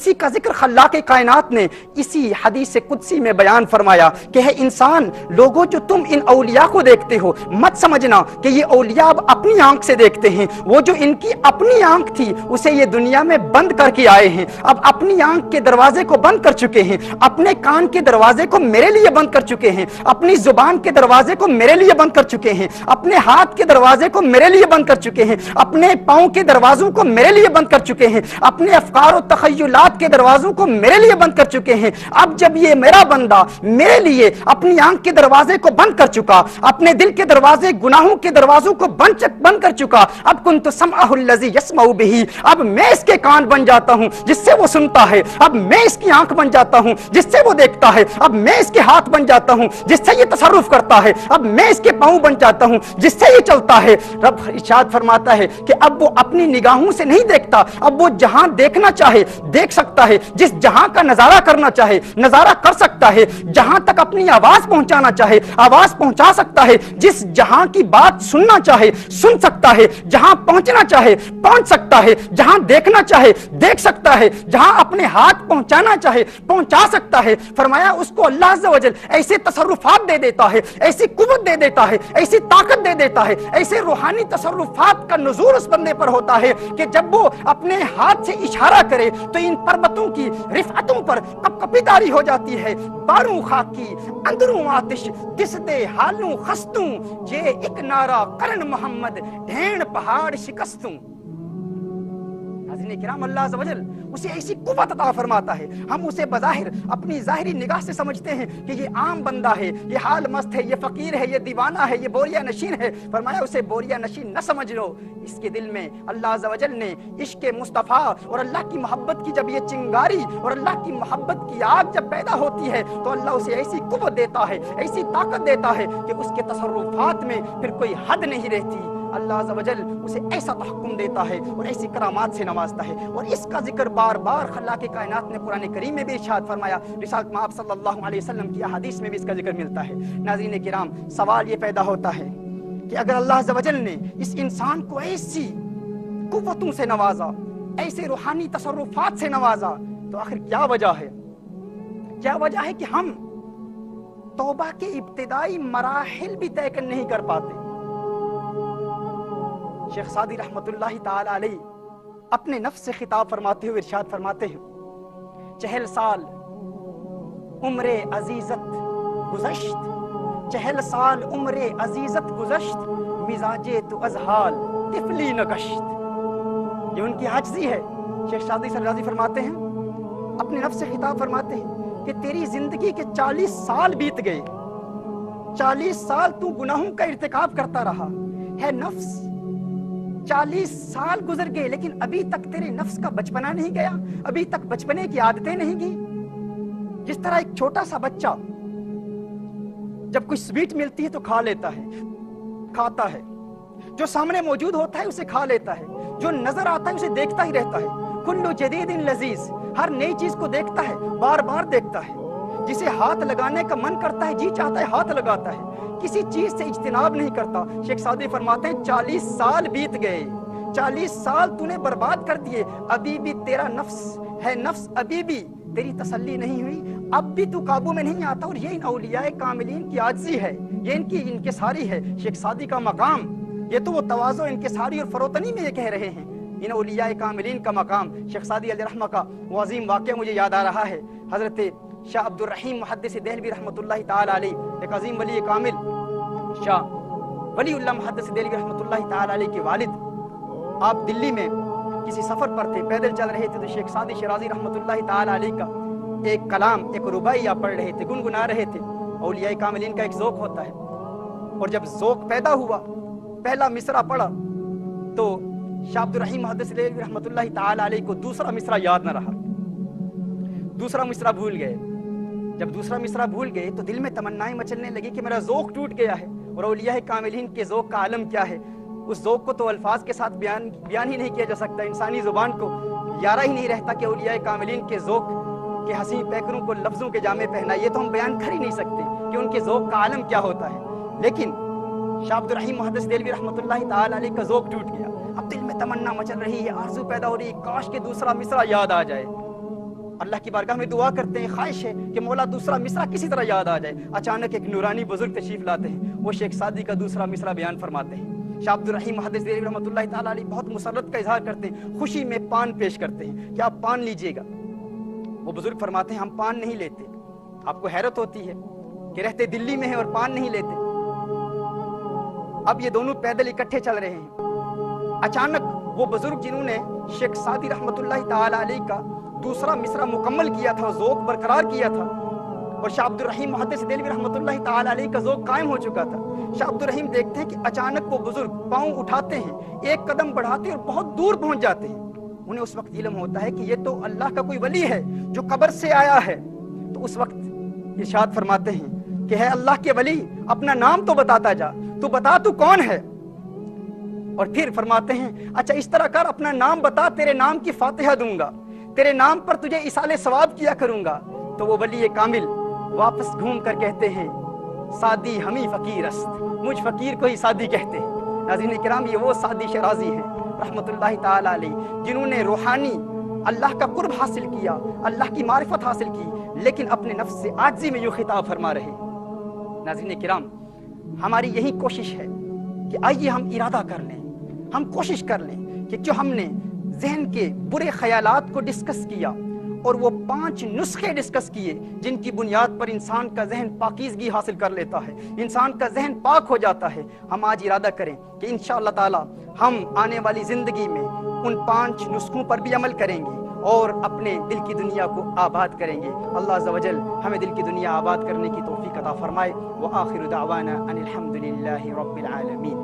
اسی کا ذکر خلاق کائنات نے اسی حدیث قدسی میں بیان فرمایا کہ ہے انسان لوگوں جو تم ان اولیاء کو دیکھتے ہو مت سمجھنا کہ یہ اولیاء اب اپنی آنکھ سے دیکھتے ہیں، وہ جو ان کی اپنی آنکھ تھی اسے یہ دنیا میں بند کر کے آئے ہیں، اب اپنی آنکھ کے دروازے کو بند کر چکے ہیں، اپنے کان کے دروازے کو میرے لیے بند کر چکے ہیں، اپنی زبان کے دروازے کو میرے لیے بند کر چکے ہیں، اپنے ہاتھ کے دروازے کو میرے لیے بند کر چکے ہیں، اپنے پاؤں کے دروازوں کو میرے لیے بند کر چکے ہیں، اپنے افکار و تخیلات کے دروازوں کو میرے لیے بند کر چکے ہیں۔ اب جب یہ میرا بندہ میرے لیے اپنی آنکھ کے دروازے کو بند کر چکا، اپنے دل کے دروازے گناہوں کے دروازوں کو بند کر چکا، اب کنت سمعہ الذی یسمع بہ، اب میں اس کے کان بن جاتا ہوں جس سے وہ سنتا ہے، اب میں اس کی آنکھ بن جاتا ہوں جس سے وہ دیکھتا ہے، اب میں اس کے ہاتھ بن جاتا ہوں جس سے یہ تصرف کرتا ہے، اب میں اس کے پاؤں بن جاتا ہوں جس سے یہ چلتا ہے۔ رب ارشاد فرماتا ہے کہ اب وہ اپنی نگاہوں سے نہیں دیکھتا، اب وہ جہاں دیکھنا چاہے دیکھ سکتا ہے، جس جہاں کا نظارہ کرنا چاہے نظارہ کر سکتا ہے، جہاں تک اپنی آواز پہنچانا چاہے آواز پہنچا سکتا ہے، جس جہاں کی بات سننا چاہے سن سکتا ہے، جہاں پہنچنا چاہے پہنچ سکتا ہے، جہاں دیکھنا چاہے دیکھ سکتا ہے، جہاں اپنے ہاتھ پہنچانا چاہے پہنچا سکتا ہے۔ فرمایا اس کو اللہ عز و جل ایسے تصرفات دے دیتا ہے، ایسی قوت دے دیتا ہے، ایسی طاقت دے دیتا ہے، ایسے روحانی تصرفات کا نزول اس بندے پر ہوتا ہے کہ جب وہ اپنے ہاتھ سے اشارہ کرے تو ان پربتوں کی رفعتوں پر کپ کپی داری ہو جاتی ہے۔ باروں خاکی اندروں آتش دس دے حالوں خستوں، یہ ایک نعرہ کرن محمد ڈھین پہاڑ شکستوں۔ ناظرین کرام، اللہ عز و جل اسے ایسی قوت عطا فرماتا ہے، ہم اسے بظاہر اپنی ظاہری نگاہ سے سمجھتے ہیں کہ یہ عام بندہ ہے، یہ حال مست ہے، یہ فقیر ہے، یہ دیوانہ ہے، یہ بوریا نشین ہے۔ فرمایا اسے بوریا نشین نہ سمجھ لو، اس کے دل میں اللہ عز و جل نے عشق مصطفیٰ اور اللہ کی محبت کی جب یہ چنگاری اور اللہ کی محبت کی آگ جب پیدا ہوتی ہے تو اللہ اسے ایسی قوت دیتا ہے، ایسی طاقت دیتا ہے کہ اس کے تصرفات میں پھر کوئی حد نہیں رہتی۔ اللہ عز و جل اسے ایسا تحکم دیتا ہے اور ایسی کرامات سے نوازتا ہے، اور اس کا ذکر بار بار خلاق کائنات نے قرآن کریم میں بھی ارشاد فرمایا، رسالت مآب صلی اللہ علیہ وسلم کی احادیث میں بھی اس کا ذکر ملتا ہے۔ ناظرین کرام، سوال یہ پیدا ہوتا ہے کہ اگر اللہ عز و جل نے اس انسان کو ایسی قوتوں سے نوازا، ایسے روحانی تصرفات سے نوازا، تو آخر کیا وجہ ہے؟ کیا وجہ ہے کہ ہم توبہ کے ابتدائی مراحل بھی طے نہیں کر پاتے؟ شیخ سعدی رحمت اللہ تعالی علیہ اپنے نفس سے خطاب فرماتے ہوئے ارشاد فرماتے ہیں، 40 سال عمر عزیزت گزشت، 40 سال عمر عزیزت گزشت، مزاج تو از حال طفلی نگشت۔ یہ ان کی عاجزی ہے۔ شیخ سعدی سرازی فرماتے ہیں، اپنے نفس سے خطاب فرماتے ہیں کہ تیری زندگی کے 40 سال بیت گئے، 40 سال تو گناہوں کا ارتکاب کرتا رہا ہے نفس، 40 سال گزر گئے لیکن ابھی تک تیرے نفس کا بچپنا نہیں گیا، ابھی تک بچپنے کی عادتیں نہیں گئی۔ جس طرح ایک چھوٹا سا بچہ جب کوئی سویٹ ملتی ہے تو کھا لیتا ہے، کھاتا ہے، جو سامنے موجود ہوتا ہے اسے کھا لیتا ہے، جو نظر آتا ہے اسے دیکھتا ہی رہتا ہے۔ کل جدید لذیذ، ہر نئی چیز کو دیکھتا ہے، بار بار دیکھتا ہے، جسے ہاتھ لگانے کا من کرتا ہے، جی چاہتا ہے ہاتھ لگاتا ہے، کسی چیز سے اجتناب نہیں کرتا۔ شیخ سعدی فرماتے ہیں 40 سال بیت گئے، 40 سال تو نے برباد کر دیے، ابھی بھی تیرا نفس ہے، نفس ابھی بھی تیری تسلی نہیں ہوئی، اب بھی تو قابو میں نہیں آتا۔ اور یہ ان اولیاء کاملین کی عاجزی ہے، یہ ان کی انکساری ہے۔ شیخ سعدی کا مقام، یہ تو وہ تواضع، انکساری اور فروتنی میں یہ کہہ رہے ہیں، ان اولیاء کاملین کا مقام۔ شیخ سعدی علیہ رحمہ کا وہ عظیم واقعہ مجھے یاد آ رہا ہے، حضرت شاہ عبد الرحیم محدث دہلوی رحمۃ اللہ تعالی علیہ، ایک عظیم ولی کامل شاہ ولی اللہ محدث دہلوی رحمۃ اللہ تعالی علیہ کے والد، آپ دلی میں کسی سفر پر تھے، پیدل چل رہے تھے، تو شیخ سعدی شیرازی رحمۃ اللہ تعالی علیہ کا ایک کلام، ایک ربائی آپ پڑھ رہے تھے، گنگنا رہے تھے۔ اولیاء کاملین کا ایک ذوق ہوتا ہے، اور جب ذوق پیدا ہوا، پہلا مصرع پڑھا تو شاہ عبد الرحیم محدث دہلوی رحمۃ اللہ تعالی علیہ کو دوسرا مصرع یاد نہ رہا، دوسرا مصرع بھول گئے۔ جب دوسرا مصرع بھول گئے تو دل میں تمنائیں مچلنے لگی کہ میرا ذوق ٹوٹ گیا ہے، اور اولیاء کاملین کے ذوق کا عالم کیا ہے، اس ذوق کو تو الفاظ کے ساتھ بیان ہی نہیں کیا جا سکتا، انسانی زبان کو یارہ ہی نہیں رہتا کہ اولیاء کاملین کے ذوق کے حسین پیکروں کو لفظوں کے جامے پہنا، یہ تو ہم بیان کر ہی نہیں سکتے کہ ان کے ذوق کا عالم کیا ہوتا ہے۔ لیکن شاہ عبد الرحیم محدث دہلوی رحمۃ اللہ تعالی علیہ کا ذوق ٹوٹ گیا، اب دل میں تمنا مچل رہی ہے، آرزو پیدا ہو رہی ہے، کاش کہ دوسرا مصرع یاد آ جائے۔ اللہ کی بارگاہ میں دعا کرتے ہیں، خواہش ہے کہ مولا دوسرا مصرع کسی طرح یاد آ جائے. اچانک ایک نورانی بزرگ تشریف لاتے ہیں، وہ شیخ سعدی کا دوسرا مصرع بیان فرماتے ہیں. شاہ عبد الرحیم محدث دہلوی رحمۃ اللہ تعالیٰ علیہ بہت مسرت کا اظہار کرتے ہیں، خوشی میں پان پیش کرتے ہیں کہ آپ پان لیجئے گا. وہ بزرگ فرماتے ہیں ہم پان نہیں لیتے. آپ کو حیرت ہوتی ہے کہ رہتے دلی میں ہیں اور پان نہیں لیتے. اب یہ دونوں پیدل اکٹھے چل رہے ہیں. اچانک وہ بزرگ جنہوں نے شیخ سعدی رحمۃ اللہ تعالیٰ علیہ کا دوسرا مصرع مکمل کیا تھا، ذوق برقرار کیا تھا، اور شاہ عبد الرحیم محدث دہلوی رحمۃ اللہ تعالیٰ علیہ کا ذوق قائم ہو چکا تھا. شاہ عبد الرحیم دیکھتے ہیں کہ اچانک وہ بزرگ پاؤں اٹھاتے ہیں، ایک قدم بڑھاتے ہیں اور بہت دور پہنچ جاتے ہیں. انہیں اس وقت علم ہوتا ہے کہ یہ تو اللہ کا کوئی ولی ہے جو قبر سے آیا ہے. تو اس وقت ارشاد فرماتے ہیں کہ ہے اللہ کے ولی اپنا نام تو بتاتا جا، تو بتا تو کون ہے. اور پھر فرماتے ہیں اچھا اس طرح کر، اپنا نام بتا، تیرے نام کی فاتحہ دوں گا، تیرے نام پر تجھے اصالِ ثواب کیا کروں گا. تو وہ ولی کامل واپس گھوم کر کہتے ہیں سعدی ہمیں فقیر است، مجھ فقیر کو ہی سعدی کہتے ہیں. ناظرین کرام، یہ وہ سعدی شرازی ہیں رحمت اللہ تعالیٰ علیہ جنہوں نے روحانی اللہ کا قرب حاصل کیا، اللہ کی معرفت حاصل کی، لیکن اپنے نفس سے عاجزی میں یوں خطاب فرما رہے. ناظرین کرام، ہماری یہی کوشش ہے کہ آئیے ہم ارادہ کر لیں، ہم کوشش کر لیں کہ جو ہم نے ذہن کے برے خیالات کو ڈسکس کیا اور وہ 5 نسخے ڈسکس کیے جن کی بنیاد پر انسان کا ذہن پاکیزگی حاصل کر لیتا ہے، انسان کا ذہن پاک ہو جاتا ہے، ہم آج ارادہ کریں کہ انشاءاللہ تعالی ہم آنے والی زندگی میں ان 5 نسخوں پر بھی عمل کریں گے اور اپنے دل کی دنیا کو آباد کریں گے. اللہ عز و جل ہمیں دل کی دنیا آباد کرنے کی توفیق عطا فرمائے. وآخر دعوانا ان الحمد للہ رب العالمین.